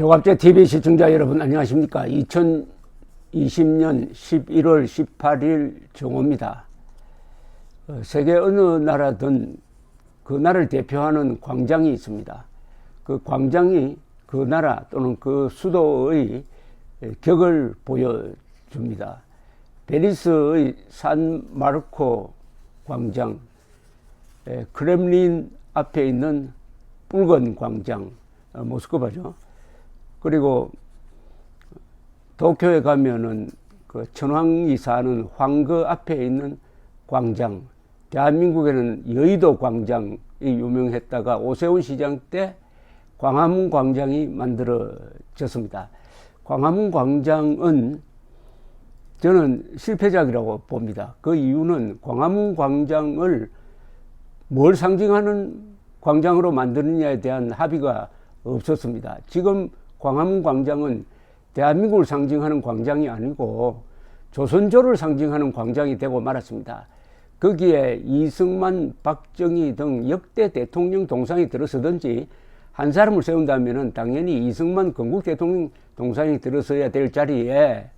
조갑제 TV 시청자 여러분 안녕하십니까. 2020년 11월 18일 정오입니다. 세계 어느 나라든 그 나라를 대표하는 광장이 있습니다. 그 광장이 그 나라 또는 그 수도의 격을 보여줍니다. 베니스의 산마르코 광장, 크렘린 앞에 있는 붉은 광장, 모스크바죠. 그리고 도쿄에 가면은 그 천황이 사는 황거 앞에 있는 광장, 대한민국에는 여의도 광장이 유명했다가 오세훈 시장 때 광화문 광장이 만들어졌습니다. 광화문 광장은 저는 실패작이라고 봅니다. 그 이유는 광화문 광장을 뭘 상징하는 광장으로 만드느냐에 대한 합의가 없었습니다. 지금 광화문 광장은 대한민국을 상징하는 광장이 아니고 조선조를 상징하는 광장이 되고 말았습니다. 거기에 이승만, 박정희 등 역대 대통령 동상이 들어서든지 한 사람을 세운다면 당연히 이승만 건국 대통령 동상이 들어서야 될 자리에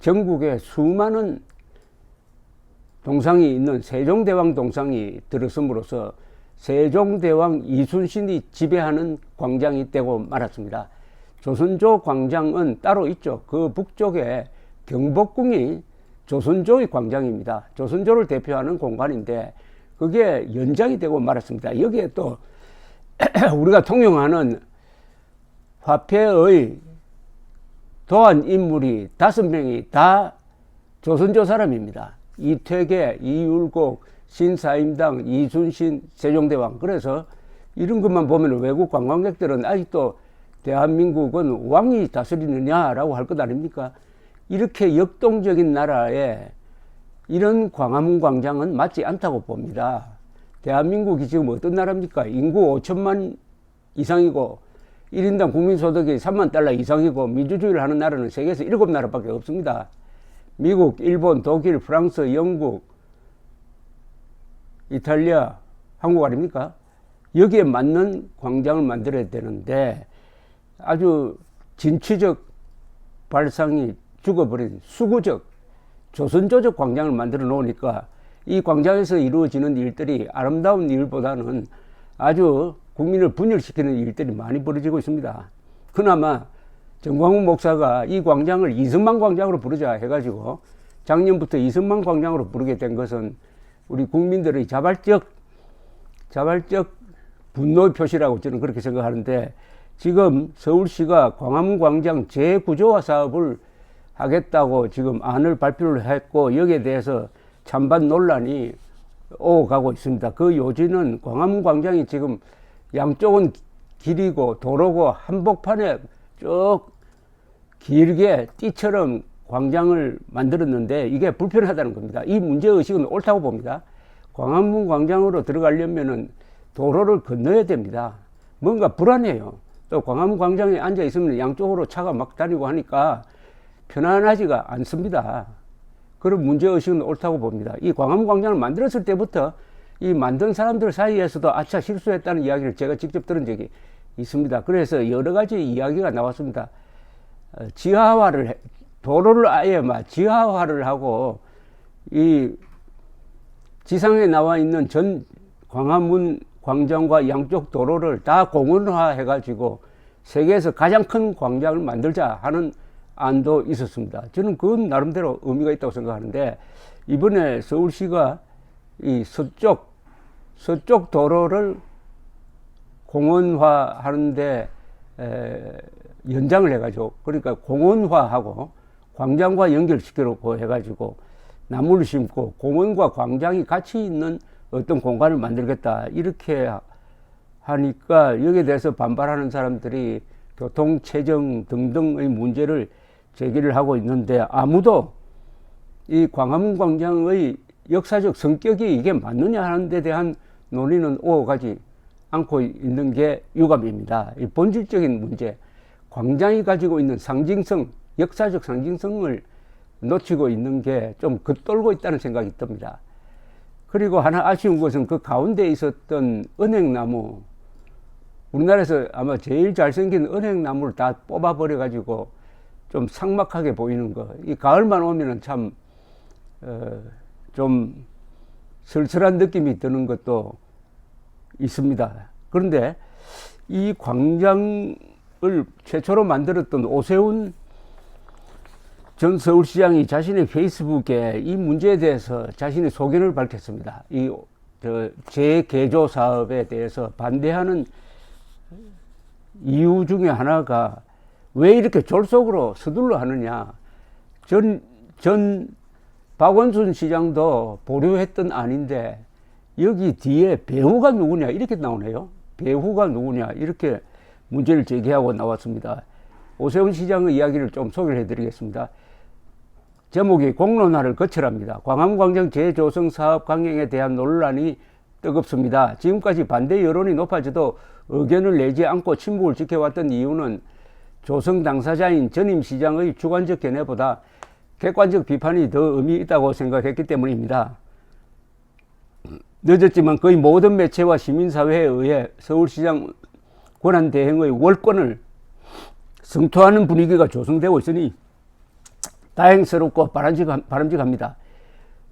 전국에 수많은 동상이 있는 세종대왕 동상이 들어섬으로써 세종대왕 이순신이 지배하는 광장이 되고 말았습니다. 조선조 광장은 따로 있죠. 그 북쪽에 경복궁이 조선조의 광장입니다. 조선조를 대표하는 공간인데 그게 연장이 되고 말았습니다. 여기에 또 우리가 통용하는 화폐의 도안 인물이 5명이 다 조선조 사람입니다. 이퇴계, 이율곡, 신사임당, 이순신, 세종대왕. 그래서 이런 것만 보면 외국 관광객들은 아직도 대한민국은 왕이 다스리느냐라고 할 것 아닙니까? 이렇게 역동적인 나라에 이런 광화문 광장은 맞지 않다고 봅니다. 대한민국이 지금 어떤 나라입니까? 인구 5천만 이상이고 1인당 국민소득이 3만 달러 이상이고 민주주의를 하는 나라는 세계에서 7나라밖에 없습니다. 미국, 일본, 독일, 프랑스, 영국, 이탈리아, 한국 아닙니까? 여기에 맞는 광장을 만들어야 되는데 아주 진취적 발상이 죽어버린 수구적 조선조적 광장을 만들어 놓으니까 이 광장에서 이루어지는 일들이 아름다운 일보다는 아주 국민을 분열시키는 일들이 많이 벌어지고 있습니다. 그나마 정광훈 목사가 이 광장을 이승만 광장으로 부르자 해가지고 작년부터 이승만 광장으로 부르게 된 것은 우리 국민들의 자발적 분노의 표시라고 저는 그렇게 생각하는데, 지금 서울시가 광화문 광장 재구조화 사업을 하겠다고 지금 안을 발표를 했고 여기에 대해서 찬반 논란이 오가고 있습니다. 그 요지는 광화문 광장이 지금 양쪽은 길이고 도로고 한복판에 쭉 길게 띠처럼 광장을 만들었는데 이게 불편하다는 겁니다. 이 문제의식은 옳다고 봅니다. 광화문 광장으로 들어가려면은 도로를 건너야 됩니다. 뭔가 불안해요. 또 광화문 광장에 앉아 있으면 양쪽으로 차가 막 다니고 하니까 편안하지가 않습니다. 그런 문제의식은 옳다고 봅니다. 이 광화문 광장을 만들었을 때부터 이 만든 사람들 사이에서도 아차 실수했다는 이야기를 제가 직접 들은 적이 있습니다. 그래서 여러 가지 이야기가 나왔습니다. 도로를 아예 지하화를 하고 이 지상에 나와 있는 전 광화문 광장과 양쪽 도로를 다 공원화 해가지고 세계에서 가장 큰 광장을 만들자 하는 안도 있었습니다. 저는 그건 나름대로 의미가 있다고 생각하는데, 이번에 서울시가 이 서쪽 도로를 공원화 하는데 연장을 해가지고, 그러니까 공원화하고 광장과 연결시키려고 해가지고 나무를 심고 공원과 광장이 같이 있는 어떤 공간을 만들겠다 이렇게 하니까 여기에 대해서 반발하는 사람들이 교통, 체증 등등의 문제를 제기를 하고 있는데 아무도 이 광화문 광장의 역사적 성격이 이게 맞느냐 하는 데 대한 논의는 오가지 않고 있는 게 유감입니다. 이 본질적인 문제, 광장이 가지고 있는 상징성, 역사적 상징성을 놓치고 있는 게 좀 겉돌고 있다는 생각이 듭니다. 그리고 하나 아쉬운 것은 그 가운데 있었던 은행나무 우리나라에서 아마 제일 잘생긴 은행나무를 다 뽑아버려가지고 좀 삭막하게 보이는 거. 이 가을만 오면은 참, 좀 쓸쓸한 느낌이 드는 것도 있습니다. 그런데 이 광장을 최초로 만들었던 오세훈 전 서울시장이 자신의 페이스북에 이 문제에 대해서 자신의 소견을 밝혔습니다. 이 재개조 사업에 대해서 반대하는 이유 중에 하나가 왜 이렇게 졸속으로 서둘러 하느냐. 전 박원순 시장도 보류했던 안인데 여기 뒤에 배후가 누구냐 이렇게 나오네요. 배후가 누구냐 이렇게 문제를 제기하고 나왔습니다. 오세훈 시장의 이야기를 좀 소개를 해드리겠습니다. 제목이 공론화를 거쳐랍니다. 광화문광장 재조성 사업 강행에 대한 논란이 뜨겁습니다. 지금까지 반대 여론이 높아져도 의견을 내지 않고 침묵을 지켜왔던 이유는 조성 당사자인 전임 시장의 주관적 견해보다 객관적 비판이 더 의미 있다고 생각했기 때문입니다. 늦었지만 거의 모든 매체와 시민사회에 의해 서울시장 권한대행의 월권을 성토하는 분위기가 조성되고 있으니 다행스럽고 바람직합니다.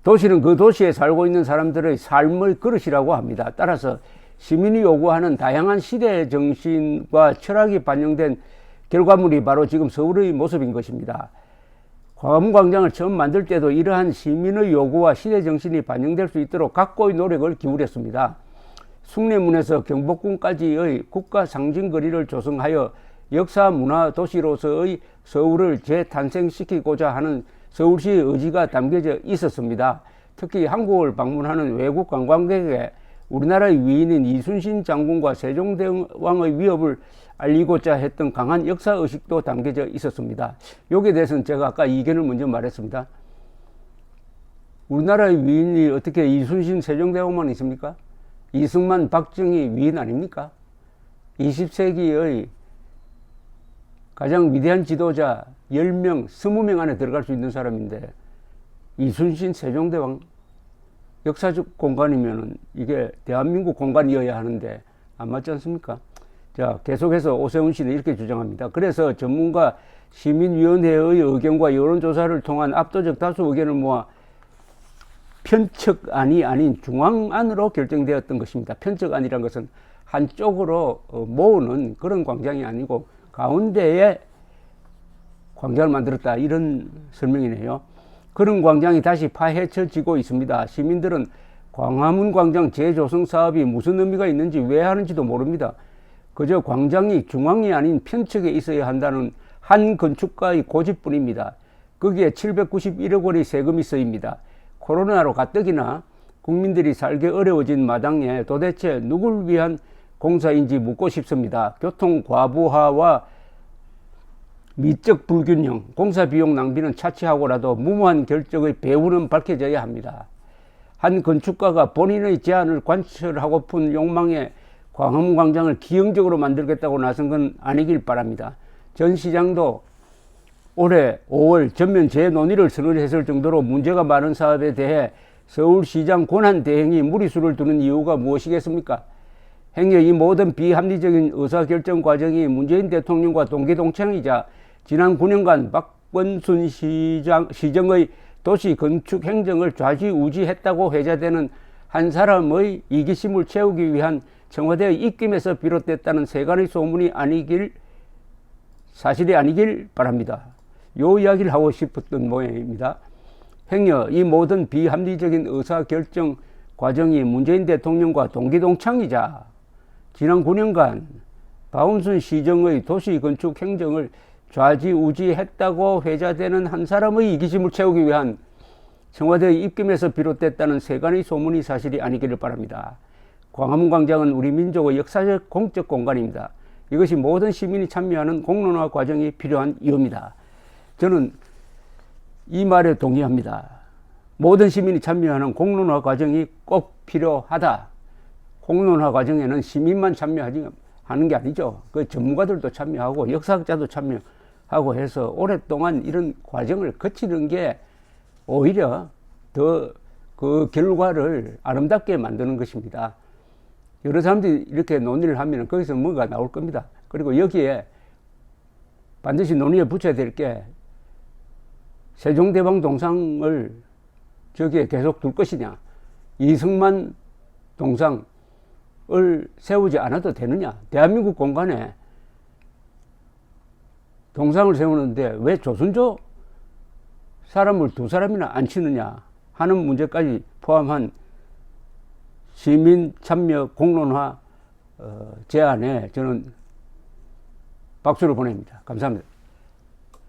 도시는 그 도시에 살고 있는 사람들의 삶의 그릇이라고 합니다. 따라서 시민이 요구하는 다양한 시대 정신과 철학이 반영된 결과물이 바로 지금 서울의 모습인 것입니다. 광화문광장을 처음 만들 때도 이러한 시민의 요구와 시대 정신이 반영될 수 있도록 각고의 노력을 기울였습니다. 숭례문에서 경복궁까지의 국가 상징거리를 조성하여 역사 문화 도시로서의 서울을 재탄생시키고자 하는 서울시의 의지가 담겨져 있었습니다. 특히 한국을 방문하는 외국 관광객에게 우리나라의 위인인 이순신 장군과 세종대왕의 위협을 알리고자 했던 강한 역사의식도 담겨져 있었습니다. 여기에 대해서는 제가 아까 이견을 먼저 말했습니다. 우리나라의 위인이 어떻게 이순신 세종대왕만 있습니까? 이승만 박정희 위인 아닙니까? 20세기의 가장 위대한 지도자 10명, 20명 안에 들어갈 수 있는 사람인데 이순신 세종대왕 역사적 공간이면 이게 대한민국 공간이어야 하는데 안 맞지 않습니까? 자, 계속해서 오세훈 씨는 이렇게 주장합니다. 그래서 전문가 시민위원회의 의견과 여론조사를 통한 압도적 다수 의견을 모아 편측안이 아닌 중앙안으로 결정되었던 것입니다. 편측안이란 것은 한쪽으로 모으는 그런 광장이 아니고 가운데에 광장을 만들었다 이런 설명이네요. 그런 광장이 다시 파헤쳐지고 있습니다. 시민들은 광화문광장 재조성 사업이 무슨 의미가 있는지 왜 하는지도 모릅니다. 그저 광장이 중앙이 아닌 편측에 있어야 한다는 한 건축가의 고집뿐입니다. 거기에 791억 원의 세금이 쓰입니다. 코로나로 가뜩이나 국민들이 살기 어려워진 마당에 도대체 누굴 위한 공사인지 묻고 싶습니다. 교통 과부하와 미적 불균형, 공사 비용 낭비는 차치하고라도 무모한 결정의 배후는 밝혀져야 합니다. 한 건축가가 본인의 제안을 관철하고픈 욕망에 광화문광장을 기형적으로 만들겠다고 나선 건 아니길 바랍니다. 전 시장도 올해 5월 전면 재논의를 선언했을 정도로 문제가 많은 사업에 대해 서울시장 권한대행이 무리수를 두는 이유가 무엇이겠습니까? 행여 이 모든 비합리적인 의사결정 과정이 문재인 대통령과 동기동창이자 지난 9년간 박원순 시정의 도시 건축 행정을 좌지우지했다고 회자되는 한 사람의 이기심을 채우기 위한 청와대의 입김에서 비롯됐다는 세간의 소문이 사실이 아니길 바랍니다. 요 이야기를 하고 싶었던 모양입니다. 행여 이 모든 비합리적인 의사결정 과정이 문재인 대통령과 동기동창이자 지난 9년간 박원순 시정의 도시건축 행정을 좌지우지했다고 회자되는 한 사람의 이기심을 채우기 위한 청와대의 입김에서 비롯됐다는 세간의 소문이 사실이 아니기를 바랍니다. 광화문광장은 우리 민족의 역사적 공적 공간입니다. 이것이 모든 시민이 참여하는 공론화 과정이 필요한 이유입니다. 저는 이 말에 동의합니다. 모든 시민이 참여하는 공론화 과정이 꼭 필요하다. 공론화 과정에는 시민만 참여하는 게 아니죠. 그 전문가들도 참여하고 역사학자도 참여하고 해서 오랫동안 이런 과정을 거치는 게 오히려 더 그 결과를 아름답게 만드는 것입니다. 여러 사람들이 이렇게 논의를 하면 거기서 뭔가 나올 겁니다. 그리고 여기에 반드시 논의에 붙여야 될 게 세종대왕 동상을 저기에 계속 둘 것이냐, 이승만 동상을 세우지 않아도 되느냐. 대한민국 공간에 동상을 세우는데 왜 조선조 사람을 두 사람이나 안 치느냐 하는 문제까지 포함한 시민 참여 공론화 제안에 저는 박수를 보냅니다. 감사합니다.